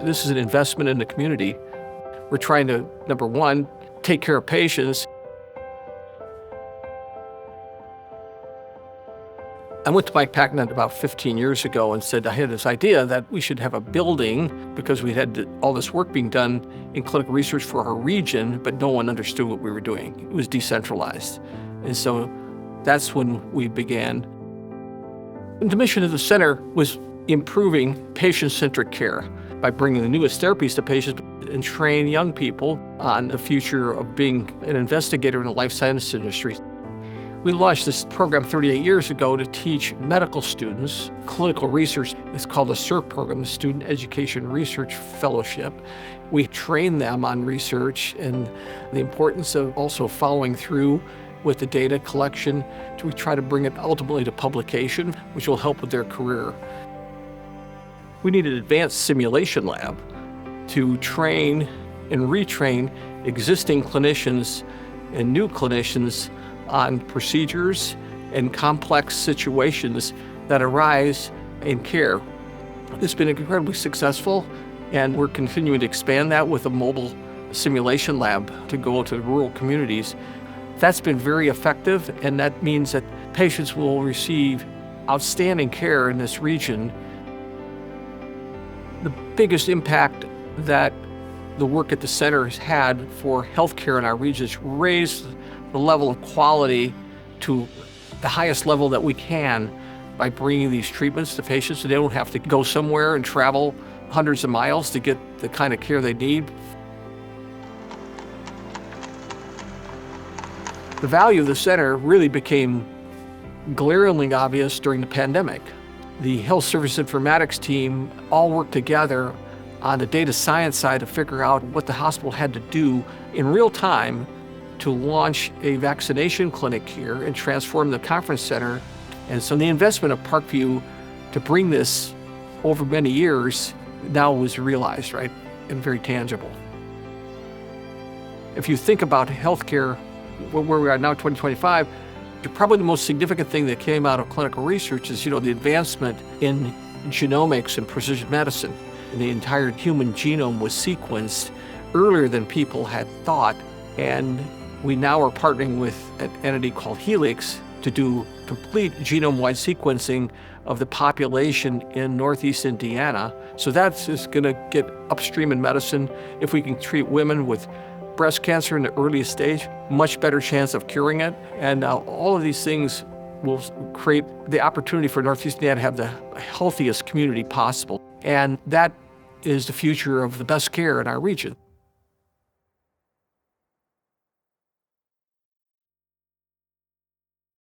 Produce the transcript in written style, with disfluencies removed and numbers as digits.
This is an investment in the community. We're trying to, number one, take care of patients. I went to Mike Packnett about 15 years ago and said I had this idea that we should have a building because we had all this work being done in clinical research for our region, but no one understood what we were doing. It was decentralized. And so that's when we began. And the mission of the center was improving patient-centric care by bringing the newest therapies to patients and train young people on the future of being an investigator in the life science industry. We launched this program 38 years ago to teach medical students clinical research. It's called the SERF program, the Student Education Research Fellowship. We train them on research and the importance of also following through with the data collection. We try to bring it ultimately to publication, which will help with their career. We need an advanced simulation lab to train and retrain existing clinicians and new clinicians on procedures and complex situations that arise in care. It's been incredibly successful, and we're continuing to expand that with a mobile simulation lab to go to rural communities. That's been very effective, and that means that patients will receive outstanding care in this region. The biggest impact that the work at the center has had for healthcare in our region is raised the level of quality to the highest level that we can by bringing these treatments to patients so they don't have to go somewhere and travel hundreds of miles to get the kind of care they need. The value of the center really became glaringly obvious during the pandemic. The health service informatics team all worked together on the data science side to figure out what the hospital had to do in real time to launch a vaccination clinic here and transform the conference center. And so the investment of Parkview to bring this over many years now was realized, right, and very tangible. If you think about healthcare, where we are now, 2025, probably the most significant thing that came out of clinical research is, the advancement in genomics and precision medicine. And the entire human genome was sequenced earlier than people had thought. And we now are partnering with an entity called Helix to do complete genome-wide sequencing of the population in Northeast Indiana. So that's just going to get upstream in medicine. If we can treat women with breast cancer in the earliest stage, much better chance of curing it. And all of these things will create the opportunity for Northeast Indiana to have the healthiest community possible. And that is the future of the best care in our region.